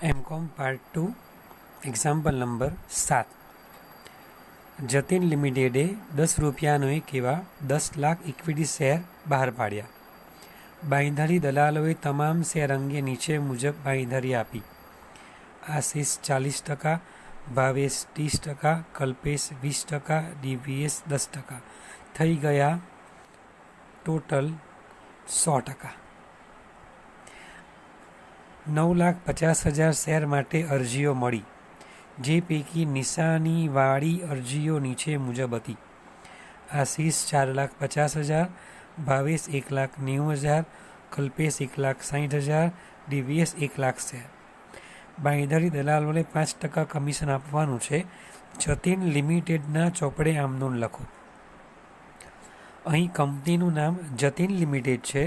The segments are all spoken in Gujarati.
MCom part 2 example number 7 Jatin લિમિટેડે 10 રૂપિયાનો એક એવા 10 લાખ ઇક્વિટી શેર બહાર પાડ્યા. બાંયધરી દલાલોએ તમામ શેર અંગે નીચે મુજબ બાંયધરી આપી. આશિષ 40%, ભાવેશ 30%, કલ્પેશ 20%, ડીવીએસ 10%. થઈ ગયા ટોટલ 100%. 9,50,000 શેર માટે અરજીઓ મળી, જે પૈકી નિશાનીવાળી અરજીઓ નીચે મુજબ હતી. Ashish 4,50,000, Bhavesh 1,90,000, Kalpesh 1,60,000, DVS 1,00,000 share. બાંયધરી દલાલોને 5% કમિશન આપવાનું છે. જતીન લિમિટેડના ચોપડે આમનોંધ લખો. અહીં કંપનીનું નામ જતીન લિમિટેડ છે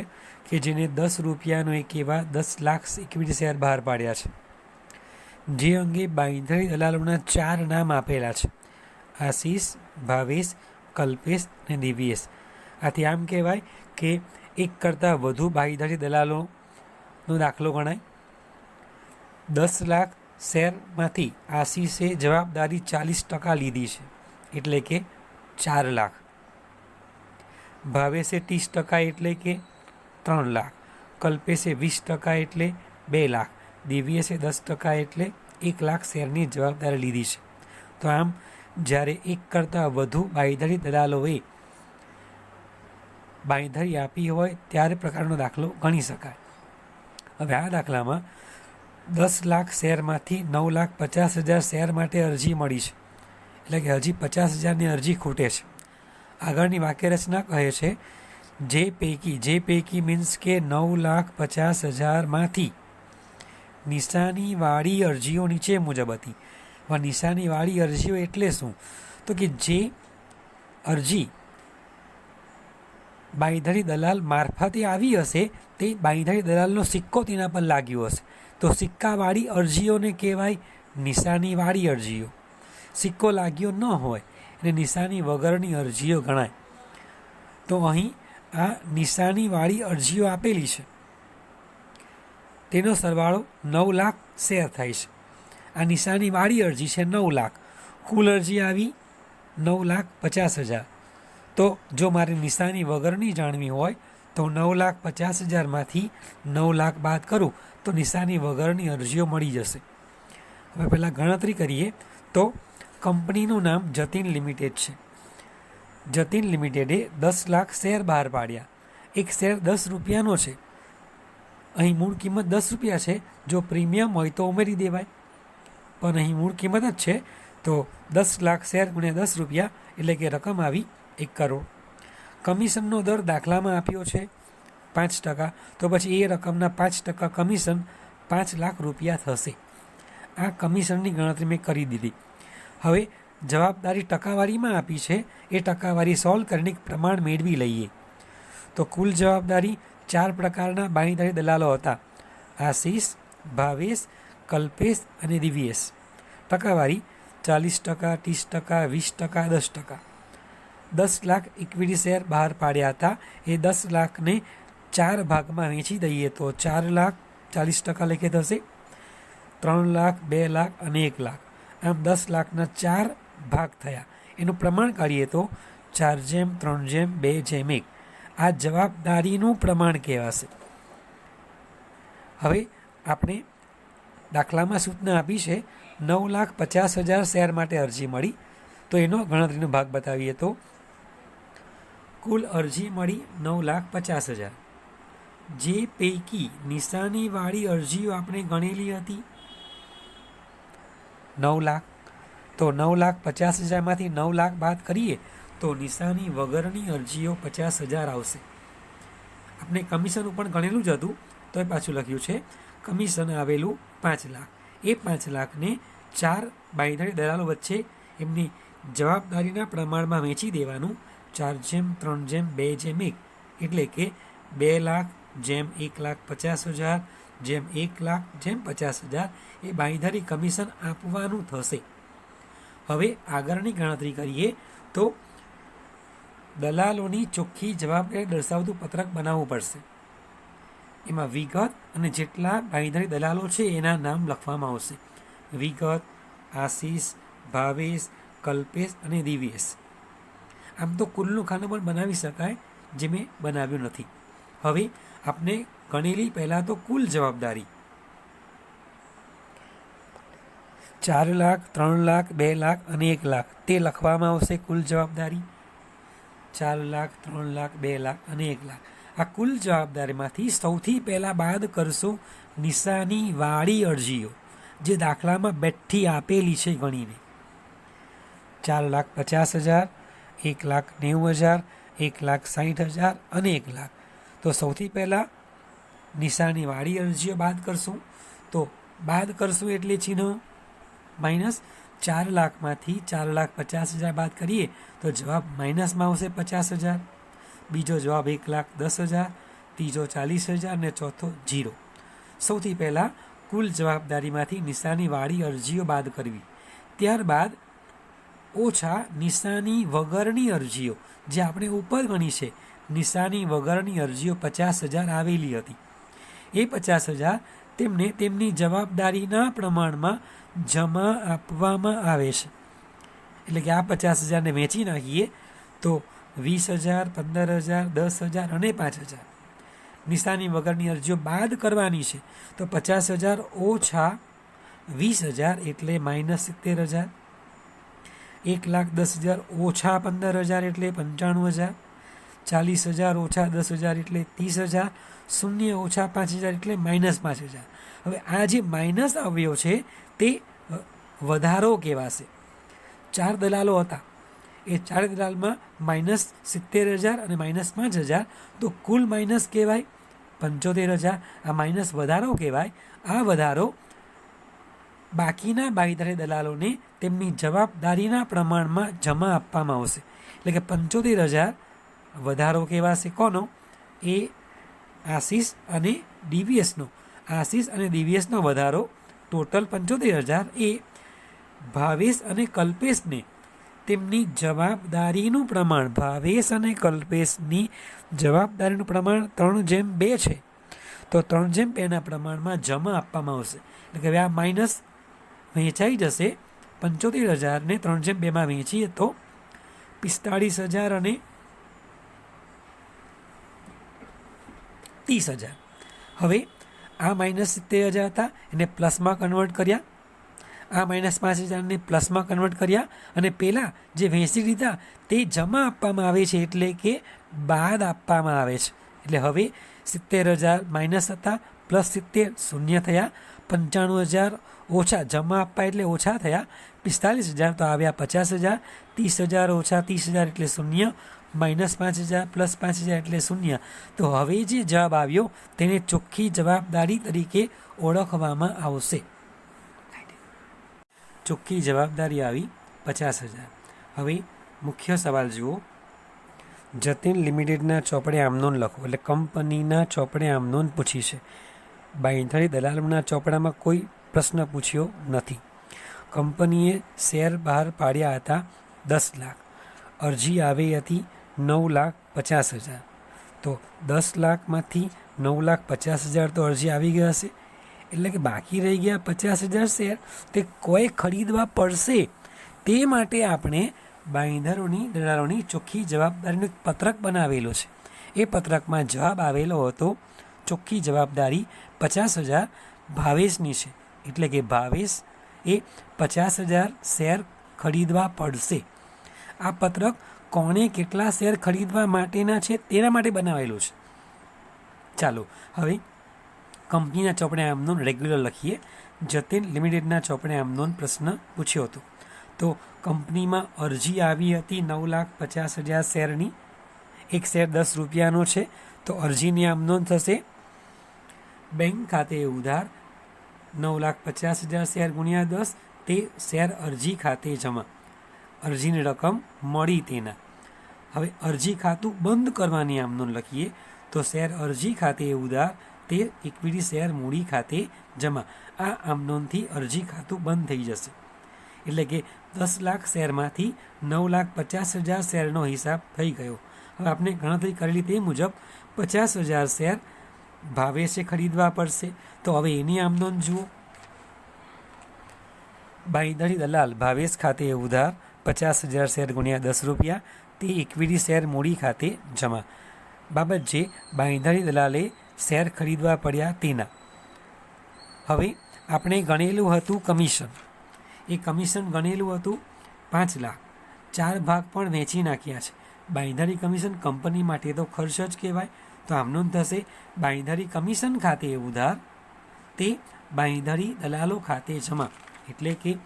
કે જેને 10 રૂપિયાનો એક એવા 10 લાખ ઇક્વિટી શેર બહાર પાડ્યા છે. જે અંગે બાંયધરી દલાલોના 4 નામ આપેલા છે: આશિષ, ભાવેશ, કલ્પેશ અને ડીવીએસ. આથી આમ કહેવાય કે એક કરતાં વધુ બાંયધરી દલાલોનો દાખલો ગણાય. 10 લાખ શેરમાંથી આશિષે જવાબદારી 40% લીધી છે, એટલે કે 4 લાખ. ભાવેશે 30% એટલે કે 3 લાખ. કલ્પેશે 20% એટલે 2 લાખ. ડીવીએસે 10% એટલે 1 લાખ શેરની જવાબદારી લીધી છે. તો આમ જ્યારે એક કરતાં વધુ બાંયધરી દલાલોએ બાંયધરી આપી હોય ત્યારે પ્રકારનો દાખલો ગણી શકાય. હવે આ દાખલામાં 10 લાખ શેરમાંથી 9,50,000 શેર માટે અરજી મળી છે, એટલે કે હજી 50,000ની અરજી ખૂટે છે. આગળની વાક્યરચના કહે છે જે પૈકી મીન્સ કે 9,50,000માંથી નિશાનીવાળી અરજીઓ નીચે મુજબ હતી. હવે નિશાનીવાળી અરજીઓ એટલે શું? તો કે જે અરજી બાંયધરી દલાલ મારફતે આવી હશે તે બાંયધરી દલાલનો સિક્કો તેના પર લાગ્યો હશે, તો સિક્કાવાળી અરજીઓને કહેવાય નિશાનીવાળી અરજીઓ. સિક્કો લાગ્યો ન હોય અને નિશાની વગરની અરજીઓ ગણાય. તો અહીં આ નિશાનીવાળી અરજીઓ આપેલી છે, તેનો સરવાળો 9 લાખ શેર થાય છે. આ નિશાનીવાળી અરજી છે 9 લાખ. કુલ અરજી આવી 9,50,000. તો જો મારે નિશાની વગરની જાણવી હોય તો 9,50,000માંથી 9 લાખ બાદ કરું તો નિશાની વગરની અરજીઓ મળી જશે. હવે પહેલાં ગણતરી કરીએ તો કંપનીનું નામ જતીન લિમિટેડ છે. જતીન લિમિટેડે 10 લાખ શેર બહાર પાડ્યા. એક શેર 10 રૂપિયાનો છે. અહીં મૂળ કિંમત 10 રૂપિયા છે. જો પ્રીમિયમ હોય તો ઉમેરી દેવાય, પણ અહીં મૂળ કિંમત જ છે તો 10 લાખ શેર ગુણ્યા 10 રૂપિયા એટલે કે રકમ આવી 1 કરોડ. કમિશનનો દર દાખલામાં આપ્યો છે 5%, તો પછી એ રકમના 5% કમિશન 5 લાખ રૂપિયા થશે. આ કમિશનની ગણતરી મેં કરી દીધી. હવે જવાબદારી ટકાવારીમાં આપી છે, એ ટકાવારી સોલ્વ કરીને પ્રમાણ મેળવી લઈએ. તો કુલ જવાબદારી 4 પ્રકારના બાંયધરી દલાલો હતા: આશિષ, ભાવેશ, કલ્પેશ અને ડીવીએસ. ટકાવારી 40%, 30%, 20%, 10%. 10 લાખ ઇક્વિટી શેર બહાર પાડ્યા હતા. એ 10 લાખને 4 ભાગમાં વેચી દઈએ તો 4 લાખ 40% લેખે થશે. 3 લાખ, 2 લાખ અને 1 લાખ. આમ 10 લાખના 4 ભાગ થયા. એનું પ્રમાણ કાઢીએ તો 4:3:2:1. આ જવાબદારીનું પ્રમાણ કહેવાશે. હવે આપણે દાખલામાં સૂચના આપી છે 9,50,000 શેર માટે અરજી મળી, તો એનો ગણતરીનો ભાગ બતાવીએ તો કુલ અરજી મળી 9,50,000. જે પૈકી નિશાનીવાળી અરજીઓ આપણે ગણેલી હતી 9 લાખ, તો 9,50,000માંથી 9 લાખ બાદ કરીએ તો નિશાની વગરની અરજીઓ 50,000 આવશે. આપણે કમિશન પણ ગણેલું જ હતું તો એ પાછું લખ્યું છે. કમિશન આવેલું 5 લાખ. એ 5 લાખને 4 બાંયધરી દલાલો વચ્ચે એમની જવાબદારીના પ્રમાણમાં વેચી દેવાનું. 4:3:2:1 એટલે કે 2 લાખ જેમ 1,50,000 જેમ 1 લાખ જેમ 50,000 એ બાંયધરી કમિશન આપવાનું થશે. હવે આગળની ગણતરી કરીએ તો દલાલોની ચોખ્ખી જવાબદારી દર્શાવતું પત્રક બનાવવું પડશે. એમાં વિગત અને જેટલા બાંયધરી દલાલો છે એના નામ લખવામાં આવશે. વિગત, આશીષ, ભાવેશ, કલ્પેશ અને દિવ્યેશ. આમ તો કુલનું ખાનું પણ બનાવી શકાય, જે મેં બનાવ્યું નથી. હવે આપણે ગણેલી પહેલાં તો કુલ જવાબદારી 4 લાખ, 3 લાખ, 2 લાખ અને 1 લાખ તે લખવામાં આવશે કુલ જવાબદારી. 4 લાખ, 3 લાખ, 2 લાખ અને 1 લાખ. આ કુલ જવાબદારીમાંથી સૌથી પહેલાં બાદ કરશો નિશાની વાળી અરજીઓ, જે દાખલામાં બેઠી આપેલી છે ગણીને. 4,50,000, 1,90,000, 1,60,000 અને 1 લાખ. તો સૌથી પહેલાં નિશાની વાળી અરજીઓ બાદ કરશું. તો બાદ કરશું એટલે ચિહ્ન માઇનસ. 4 લાખમાંથી 4,50,000 બાદ કરીએ તો જવાબ માઇનસમાં આવશે 50,000. બીજો જવાબ 1,10,000, ત્રીજો 40,000 અને ચોથો 0. સૌથી પહેલાં કુલ જવાબદારીમાંથી નિશાની વાળી અરજીઓ બાદ કરવી. ત્યારબાદ ઓછા નિશાની વગરની અરજીઓ, જે આપણે ઉપર ગણી છે. નિશાની વગરની અરજીઓ 50,000 આવેલી હતી. એ 50,000 તેમને તેમની જવાબદારીના પ્રમાણમાં જમા આપવામાં આવે છે. એટલે કે આ 50,000ને વેચી નાખીએ તો 20,000, 15,000, 10,000 અને 5,000 નિશાની વગરની અરજીઓ બાદ કરવાની છે. તો 50,000 ઓછા 20,000 એટલે -70,000. 1,10,000 ઓછા 15,000 એટલે 95,000. 40,000 ઓછા 10,000 એટલે 30,000. 0 ઓછા 5,000 એટલે -5,000. હવે આ જે માઇનસ આવ્યો છે તે વધારો કહેવાશે. 4 દલાલો હતા, એ 4 દલાલમાં -70,000 અને -5,000, તો કુલ માઇનસ કહેવાય 75,000. આ માઇનસ વધારો કહેવાય. આ વધારો બાકીના બાંયધરી દલાલોને તેમની જવાબદારીના પ્રમાણમાં જમા આપવામાં આવશે. એટલે કે 75,000 વધારો કહેવાશે. કોનો? એ આશીષ અને ડીવીએસનો. આશીષ અને ડીવીએસનો વધારો ટોટલ 75,000 એ ભાવેશ અને કલ્પેશને તેમની જવાબદારીનું પ્રમાણ, ભાવેશ અને કલ્પેશની જવાબદારીનું પ્રમાણ 3:2 છે. તો 3:2ના પ્રમાણમાં જમા આપવામાં આવશે. એટલે કે હવે આ માઇનસ વહેંચાઈ જશે. 75,000ને 3:2માં વહેંચીએ તો 45,000 અને 30,000. હવે આ -70,000 હતા, એને પ્લસમાં કન્વર્ટ કર્યા. આ -5,000ને પ્લસમાં કન્વર્ટ કર્યા અને પહેલાં જે વહેંચી દીધા તે જમા આપવામાં આવે છે, એટલે કે બાદ આપવામાં આવે છે. એટલે હવે 70,000 માઇનસ હતા, +70 શૂન્ય થયા. 95,000 ઓછા જમા આપવા એટલે ઓછા થયા 45,000, તો આવ્યા 50,000. 30,000 ઓછા 30,000 એટલે શૂન્ય. -5,000 + 5,000 એટલે શૂન્ય. તો હવે જે જવાબ આવ્યો તેને ચોખ્ખી જવાબદારી તરીકે ઓળખવામાં આવશે. ચોખ્ખી જવાબદારી આવી 50,000. હવે મુખ્ય સવાલ જુઓ. જતીન લિમિટેડના ચોપડે આમનોંધ લખો. એટલે કંપનીના ચોપડે આમનોંધ પૂછી છે. બાંયધરી દલાલોના ચોપડામાં કોઈ પ્રશ્ન પૂછ્યો નથી. કંપનીએ શેર બહાર પાડ્યા હતા 10 લાખ. અરજી આવી હતી 9,50,000. તો 10 લાખમાંથી 9,50,000 તો અરજી આવી ગયા હશે. એટલે કે બાકી રહી ગયા 50,000 શેર, તે કોઈ ખરીદવા પડશે. તે માટે આપણે બાંયધરોની દલાલોની ચોખ્ખી જવાબદારીનું પત્રક બનાવેલો છે. એ પત્રકમાં જવાબ આવેલો હતો ચોખ્ખી જવાબદારી 50,000 ભાવેશની છે. એટલે કે ભાવેશ એ 50,000 શેર ખરીદવા પડશે. આ પત્રક કોણે કેટલા શેર ખરીદવા માટેના છે તેના માટે બનાવેલું છે. ચાલો હવે કંપનીના ચોપડે આમનોંધ રેગ્યુલર લખીએ. જતીન લિમિટેડના ચોપડે આમનોંધ પ્રશ્ન પૂછ્યો હતો. તો કંપનીમાં અરજી આવી હતી 9,50,000 શેરની. એક શેર 10 રૂપિયાનો છે, તો અરજીની આમનોંધ થશે બેંક ખાતે ઉધાર 9,50,000 શેર ગુણ્યા 10, તે શેર અરજી ખાતે જમા. અરજીની રકમ મળી તેના. હવે અરજી ખાતું બંધ કરવાની આમનોંધ લખીએ. તો શેર અરજી ખાતે ઉધાર, તે ઇક્વિટી શેર મૂડી ખાતે જમા. આ આમનોંધથી અરજી ખાતું બંધ થઈ જશે. એટલે કે 10 લાખ શેરમાંથી 9,50,000 શેરનો હિસાબ થઈ ગયો. હવે આપણે ગણતરી કરેલી તે મુજબ 50,000 શેર ભાવેશે ખરીદવા પડશે. તો હવે એની આમનોંધ જુઓ. બાંયધરી દલાલ ભાવેશ ખાતે ઉધાર 50,000 શેર ગુણ્યા 10 રૂપિયા, તે ઇક્વિટી શેર મૂડી ખાતે જમા. બાબત જે બાંયધરી દલાલે શેર ખરીદવા પડ્યા તેના. હવે આપણે ગણેલું હતું કમિશન. એ કમિશન ગણેલું હતું 5 લાખ. 4 ભાગ પણ વેચી નાખ્યા છે. બાંયધરી કમિશન કંપની માટે તો ખર્ચ જ કહેવાય. તો આમનોંધ થશે બાંયધરી કમિશન ખાતે ઉધાર, તે બાંયધરી દલાલો ખાતે જમા. એટલે કે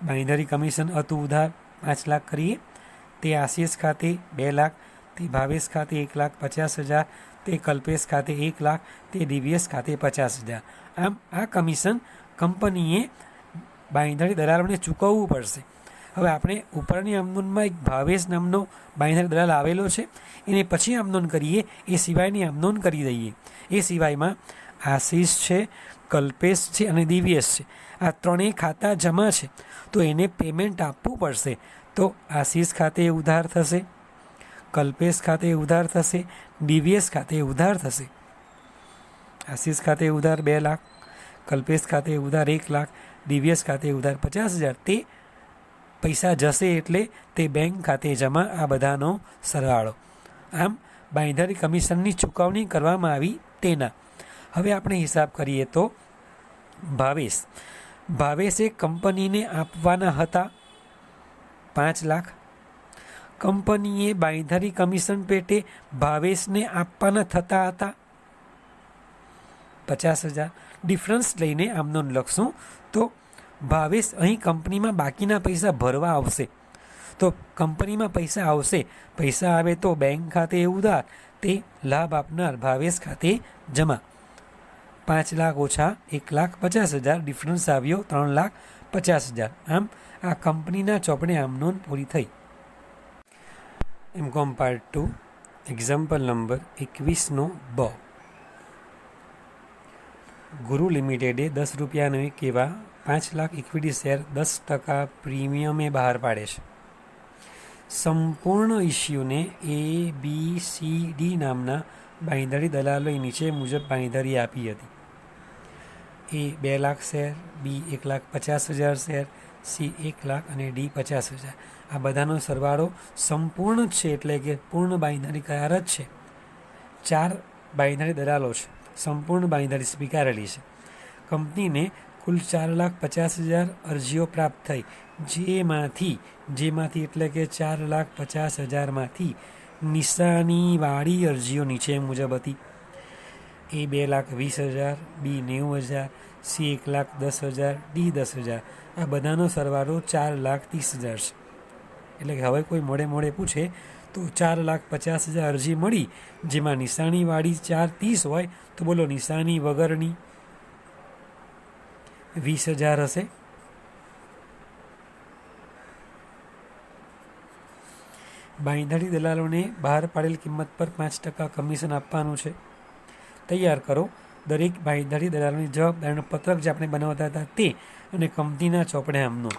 બાંયધરી કમિશન હતું ઉધાર 5 લાખ કરીએ, તે આશિષ ખાતે 2 લાખ, તે ભાવેશ ખાતે 1,50,000, તે કલ્પેશ ખાતે 1 લાખ, તે દિવ્યેશ ખાતે 50,000. આમ આ કમિશન કંપનીએ બાંયધરી દલાલોને ચૂકવવું પડશે. હવે આપણે ઉપરની આમનોંધમાં એક ભાવેશ નામનો બાંયધરી દલાલ આવેલો છે, એને પછી આમનોંધ કરીએ, એ સિવાયની આમનોંધ કરી દઈએ. એ સિવાયમાં આશિષ છે, કલ્પેશ છે અને દિવ્યેશ છે. આ ત્રણેય ખાતા જમા છે, તો એને પેમેન્ટ આપવું પડશે. તો આશિષ ખાતે ઉધાર થશે, કલ્પેશ ખાતે ઉધાર થશે, દિવ્યેશ ખાતે ઉધાર થશે. આશિષ ખાતે ઉધાર 2 લાખ, કલ્પેશ ખાતે ઉધાર 1 લાખ, દિવ્યેશ ખાતે ઉધાર 50,000. તે પૈસા જશે એટલે તે બેંક ખાતે જમા. આ બધાનો સરવાળો. આમ બાંયધરી કમિશનની ચૂકવણી કરવામાં આવી તેના. હવે આપણે હિસાબ કરીએ તો ભાવેશે કંપનીને આપવાના હતા 5 લાખ. કંપનીએ બાંયધરી કમિશન પેટે ભાવેશને આપવાના થતા હતા 50,000. ડિફરન્સ લઈને આમનોંધ લખશું. તો ભાવેશ અહીં કંપનીમાં બાકીના પૈસા ભરવા આવશે. તો કંપનીમાં પૈસા આવશે, પૈસા આવે તો બેંક ખાતે ઉધાર, તે લાભ આપનાર ભાવેશ ખાતે જમા. 5 લાખ ઓછા 1,50,000, ડિફરન્સ આવ્યો 3,50,000. આમ આ કંપનીના ચોપડે આમનોંધ પૂરી થઈ. એમકોમ પાર્ટ 2 એક્ઝામ્પલ નંબર 21 બ. ગુરુ લિમિટેડે 10 રૂપિયાનો એક એવા 5 લાખ ઇક્વિટી શેર 10% પ્રીમિયમે બહાર પાડે છે. સંપૂર્ણ ઇસ્યુને ABCD નામના બાંયધરી દલાલોએ નીચે મુજબ બાંયધરી આપી હતી. A 2 lakh share, B 1,50,000 share, C 1 lakh અને D 50,000. આ બધાનો સરવાળો સંપૂર્ણ છે, એટલે કે પૂર્ણ બાંયધરી કરાર જ છે. 4 બાંયધરી દલાલો છે, સંપૂર્ણ બાંયધરી સ્વીકારેલી છે. કંપનીને કુલ 4,50,000 અરજીઓ પ્રાપ્ત થઈ, જેમાંથી એટલે કે 4,50,000માંથી નિશાનીવાળી અરજીઓ નીચે મુજબ હતી. A 2,20,000, B 90,000, C 1,10,000, D 10,000. આ બધાનો સરવાળો 4,30,000 છે. એટલે કે હવે કોઈ મોડે પૂછે તો 4,50,000 અરજી મળી, જેમાં નિશાનીવાળી 4,30 હોય તો બોલો નિશાની વગરની 20,000 હશે. બાંયધરી દલાલોને બહાર પાડેલ કિંમત પર 5% કમિશન આપવાનું છે. તૈયાર કરો દરેક બાંયધરી દલાલોની જવાબદારીનું પત્રક જે આપણે બનાવતા હતા તે, અને કંપનીના ચોપડે આમનો.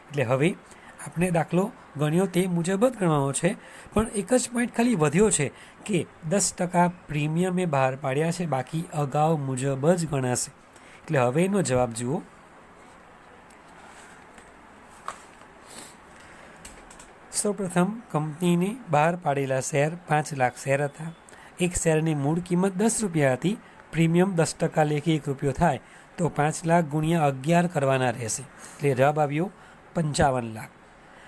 એટલે હવે આપણે દાખલો ગણ્યો તે મુજબ જ ગણવાનો છે, પણ એક જ પોઈન્ટ ખાલી વધ્યો છે કે 10% પ્રીમિયમે બહાર પાડ્યા છે, બાકી અગાઉ મુજબ જ ગણાશે. એટલે હવે એનો જવાબ જુઓ. સૌપ્રથમ કંપનીને બહાર પાડેલા શેર 5 લાખ શેર હતા. એક શેરની મૂળ કિંમત 10 રૂપિયા હતી, પ્રીમિયમ 10% લેખે 1 રૂપિયો થાય, તો 5 લાખ ગુણ્યા 11 કરવાના રહેશે. એટલે જવાબ આવ્યો 55 લાખ.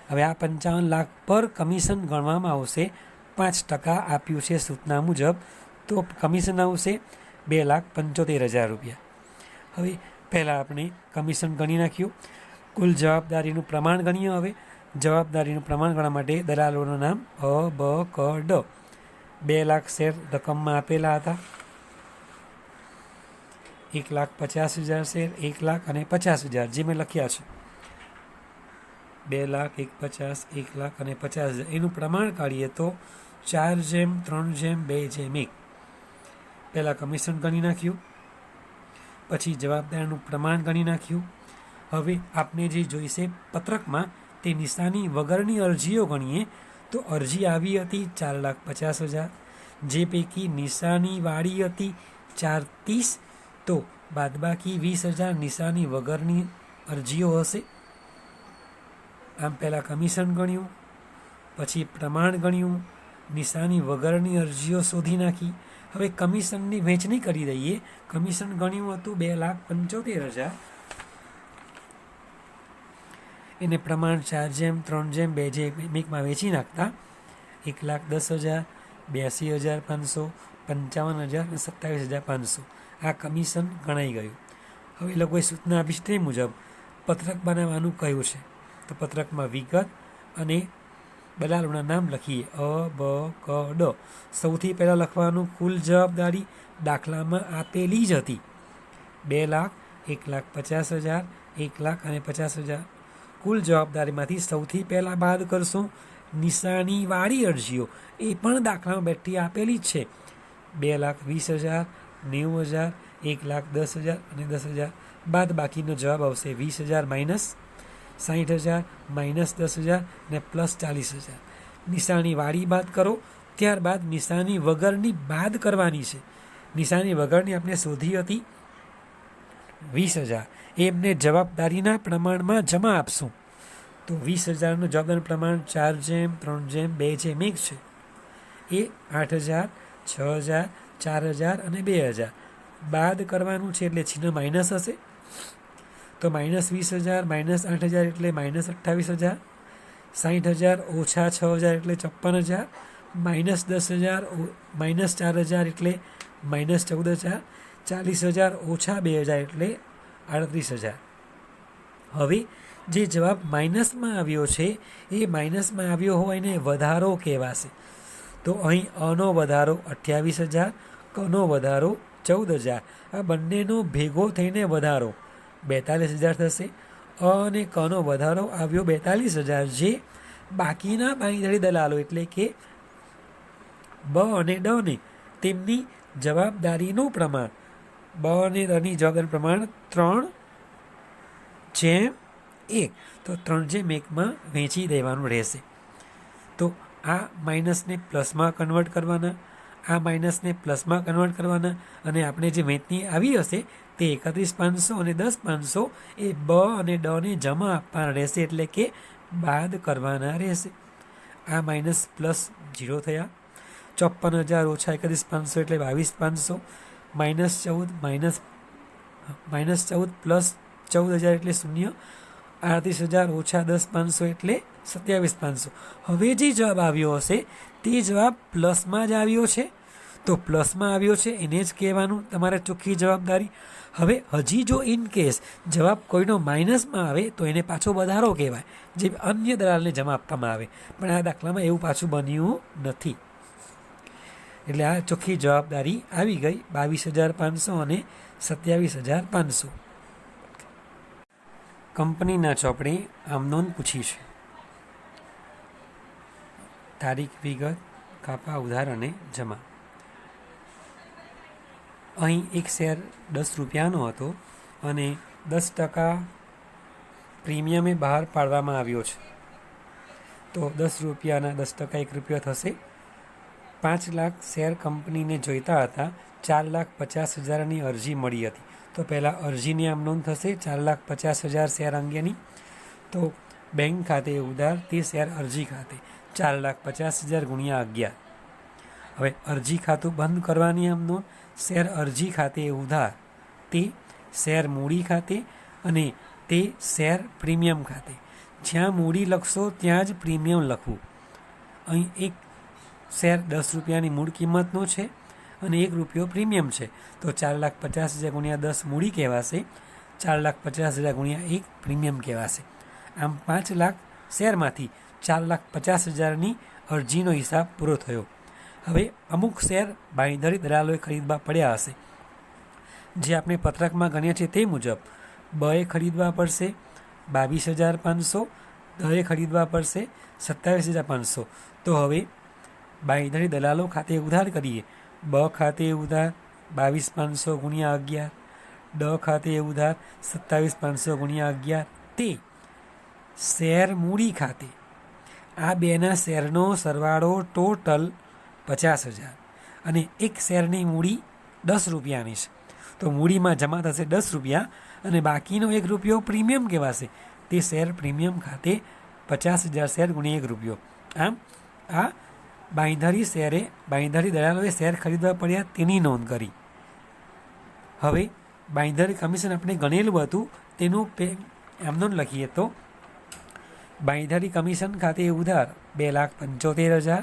હવે આ 55 લાખ પર કમિશન ગણવામાં આવશે. 5% આપ્યું છે સૂચના મુજબ, તો કમિશન આવશે 2,75,000 રૂપિયા. હવે પહેલાં આપણે કમિશન ગણી નાખ્યું. કુલ જવાબદારીનું પ્રમાણ ગણીએ. હવે જવાબદારીનું પ્રમાણ ગણવા માટે દલાલોનું નામ અ, બ, ક, ડ. 2 લાખ શેર રકમમાં આપેલા હતા. 1,50,000 શેર, 1 લાખ અને 50,000 જે મેં લખ્યા છે. 2 લાખ, 1,50,000, 1 લાખ અને 50,000. એનું પ્રમાણ કાઢીએ તો 4:3:2:1. પહેલાં કમિશન ગણી નાખ્યું, પછી જવાબદારીનું પ્રમાણ ગણી નાખ્યું. હવે આપણે જે જોઈશે પત્રકમાં તે નિશાની વગરની અરજીઓ ગણીએ. તો અરજી આવી હતી 4,50,000, જે પૈકી નિશાનીવાળી હતી 430, તો બાદબાકી 20,000 નિશાની વગરની અરજીઓ હશે. આમ પહેલાં કમિશન ગણ્યું, પછી પ્રમાણ ગણ્યું, નિશાની વગરની અરજીઓ શોધી નાખી. હવે કમિશનની વહેંચણી કરી દઈએ. કમિશન ગણ્યું હતું 2,75,000, એને પ્રમાણ 4:3:2 એકમાં વેચી નાખતા 1,10,000, 82,500, 55,000 અને 27,500 આ કમિશન ગણાઈ ગયું. હવે એ લોકોએ સૂચના આપી તે મુજબ પત્રક બનાવવાનું કહ્યું છે. તો પત્રકમાં વિગત અને દલાલોના નામ લખીએ. અ, બ, ક, ડ. સૌથી પહેલાં લખવાનું કુલ જવાબદારી દાખલામાં આપેલી જ હતી 2 લાખ, 1,50,000, 1 લાખ અને 50,000. કુલ જવાબદારીમાંથી સૌથી પહેલાં બાદ કરશું નિશાનીવાળી અરજીઓ. એ પણ દાખલામાં બેઠી આપેલી જ છે. 2,20,000, 90,000, 1,10,000 અને 10,000. બાદ બાકીનો જવાબ આવશે 20,000 માઇનસ 60,000 માઇનસ 10,000 ને પ્લસ 40,000. નિશાનીવાળી બાદ કરો, ત્યારબાદ નિશાની વગરની બાદ કરવાની છે. નિશાની વગરની આપણે શોધી હતી 20,000, એમને જવાબદારીના પ્રમાણમાં જમા આપશું. તો 20,000નું જવાબદારીનું પ્રમાણ 4:3:2 છે. એ 8,000, 6,000, 4,000 અને 2,000 બાદ કરવાનું છે, એટલે ચિહ્ન માઇનસ હશે. તો માઇનસ 20,000 માઇનસ 8,000 એટલે માઇનસ 28,000, 60,000 ઓછા 6,000 એટલે 54,000, માઇનસ 10,000 માઇનસ 4,000 એટલે માઇનસ 14,000, 40,000 ઓછા 2,000 એટલે 38,000. હવે જે જવાબ માઇનસમાં આવ્યો છે એ માઇનસમાં આવ્યો હોય એને વધારો કહેવાશે. તો અહીં અનો વધારો 28,000, કનો વધારો 14,000, આ બંનેનો ભેગો થઈને વધારો 42,000 થશે. અ અને કનો વધારો આવ્યો 42,000, જે બાકીના બાંયધરી દલાલો એટલે કે બ અને ડ ને તેમની જવાબદારીનું પ્રમાણ, બ અને દની જવાબદારીનું પ્રમાણ 3:1, તો 3:1માં વહેંચી દેવાનું રહેશે. તો આ માઇનસને પ્લસમાં કન્વર્ટ કરવાના, આ માઇનસને પ્લસમાં કન્વર્ટ કરવાના, અને આપણે જે વહેંચણી આવી હશે તે 31,500 અને 10,500 એ બ અને ડને જમા આપવાના રહેશે, એટલે કે બાદ કરવાના રહેશે. આ માઇનસ પ્લસ 0 થયા. 54,000 ઓછા 31,500 એટલે 22,500, માઇનસ 14 પ્લસ 14,000 એટલે 0, 38,000 ઓછા 10,500 એટલે 27,500. હવે જે જવાબ આવ્યો હશે તે જવાબ પ્લસમાં જ આવ્યો છે. તો પ્લસમાં આવ્યો છે એને જ કહેવાનું તમારે ચોખ્ખી જવાબદારી. હવે હજી જો ઇન કેસ જવાબ કોઈનો માઇનસમાં આવે તો એને પાછો વધારો કહેવાય, જે અન્ય દલાલને જમા આપવામાં આવે. પણ આ દાખલામાં એવું પાછું બન્યું નથી. એટલે આ ચોખ્ખી જવાબદારી આવી ગઈ 22,500 અને 27,500. કંપનીના ચોપડે આમ નોંધ પૂછી છે. તારીખ, વિગત, કાપા, ઉધાર અને જમા. અહીં એક શેર 10 રૂપિયાનો હતો અને 10% પ્રીમિયમે બહાર પાડવામાં આવ્યો છે. તો 10 રૂપિયાના 10% 1 રૂપિયો થશે. 5 લાખ શેર કંપનીને જોઈતા હતા. 4,50,000ની અરજી મળી હતી. તો પહેલાં અરજીની આમ નોંધ થશે 4,50,000 શેર અંગેની. તો બેંક ખાતે ઉધાર તે શેર અરજી ખાતે 4,50,000 ગુણ્યા 11. હવે અરજી ખાતું બંધ કરવાની આમ નોંધ. શેર અરજી ખાતે ઉધાર તે શેર મૂડી ખાતે અને તે શેર પ્રીમિયમ ખાતે. જ્યાં મૂડી લખશો ત્યાં જ પ્રીમિયમ લખવું. અહીં એક શેર 10 રૂપિયાની મૂળ કિંમતનો છે અને 1 રૂપિયો પ્રીમિયમ છે. તો 4,50,000 ગુણ્યા 10 મૂડી કહેવાશે, 4,50,000 ગુણ્યા 1 પ્રીમિયમ કહેવાશે. આમ 5 લાખ શેરમાંથી 4,50,000ની અરજીનો હિસાબ પૂરો થયો. હવે અમુક શેર બાંયધરી દલાલોએ ખરીદવા પડ્યા હશે, જે આપણે પત્રકમાં ગણ્યા છે તે મુજબ. બએ ખરીદવા પડશે 22,500, દએ ખરીદવા પડશે 27,500. તો હવે બાંયધરી દલાલો ખાતે ઉધાર કરીએ. બ ખાતે ઉધાર 22,500 ગુણ્યા 11, ડ ખાતે ઉધાર 27,500 ગુણ્યા 11, તે શેર મૂડી ખાતે આ બેના શેરનો સરવાળો ટોટલ 50,000 અને એક શેરની મૂડી રૂપિયાની છે. તો મૂડીમાં જમા થશે 10 રૂપિયા અને બાકીનો 1 રૂપિયો પ્રીમિયમ કહેવાશે. તે શેર પ્રીમિયમ ખાતે 50,000 શેર ગુણ્યા 1 રૂપિયો. આમ આ બાંયધરી દલાલોએ શેર ખરીદવા પડ્યા તેની નોંધ કરી. હવે બાંયધરી કમિશન આપણે ગણેલું હતું તેનું આમ નોંધ લખીએ તો બાંયધરી કમિશન ખાતે ઉધાર 2,75,000,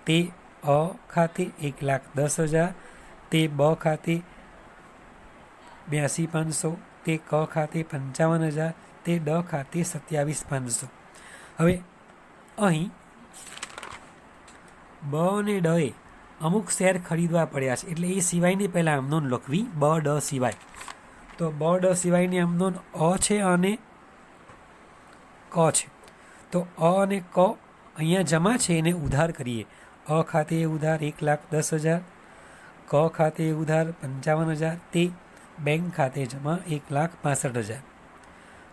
તે અ ખાતે 1,10,000, તે બ ખાતે 82,500, તે ક ખાતે 55,000, તે ડ ખાતે 27,500. હવે અહીં બ અને ડએ અમુક શેર ખરીદવા પડ્યા છે એટલે એ સિવાયની પહેલાં આમ નોંધ લખવી, બ ડ સિવાય. તો બ ડ સિવાયની આમ નોંધ અ છે અને ક છે. તો અ અને ક અહીંયા જમા છે એને ઉધાર કરીએ. અ ખાતે ઉધાર 1,10,000, ક ખાતે ઉધાર 55,000, તે બેંક ખાતે જમા 1,65,000.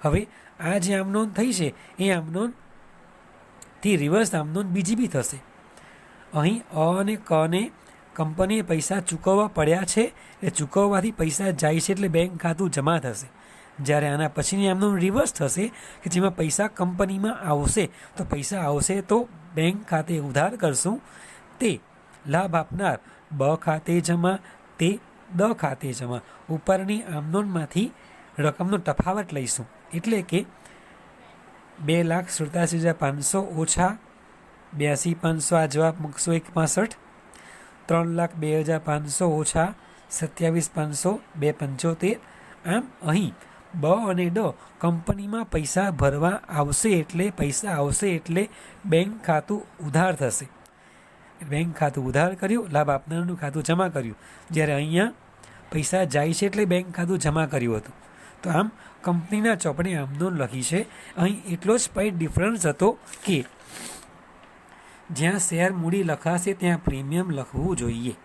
હવે આ જે આમ નોંધ થઈ છે એ આમ નોંધથી રિવર્સ આમ નોંધ બીજી બી થશે. અહીં અ અને કને કંપનીએ પૈસા ચૂકવવા પડ્યા છે એ ચૂકવવાથી પૈસા જાય છે એટલે બેંક ખાતું જમા થશે. જ્યારે આના પછીની આમનો રિવર્સ થશે કે જેમાં પૈસા કંપનીમાં આવશે તો પૈસા આવશે તો બેંક ખાતે ઉધાર કરશું, તે લાભ આપનાર બ ખાતે જમા, તે દ ખાતે જમા. ઉપરની આમનોંધમાંથી રકમનો તફાવત લઈશું એટલે કે 2,87,500 ઓછા 82,500 આ જવાબ મૂકશો 1,65. 3,02,500 ઓછા 27,500 2,75. આમ અહીં બ અને ડ કંપનીમાં પૈસા ભરવા આવશે એટલે પૈસા આવશે એટલે બેંક ખાતું ઉધાર થશે. બેંક ખાતું ઉધાર કર્યું, લાભ આપનારનું ખાતું જમા કર્યું. જ્યારે અહીંયા પૈસા જાય છે એટલે બેંક ખાતું જમા કર્યું હતું. તો આમ કંપનીના ચોપડે આમ નોંધ લખી છે. અહીં એટલો જ પોઈન્ટ ડિફરન્સ હતો કે જ્યાં શેર મૂડી લખાશે ત્યાં પ્રીમિયમ લખવું જોઈએ.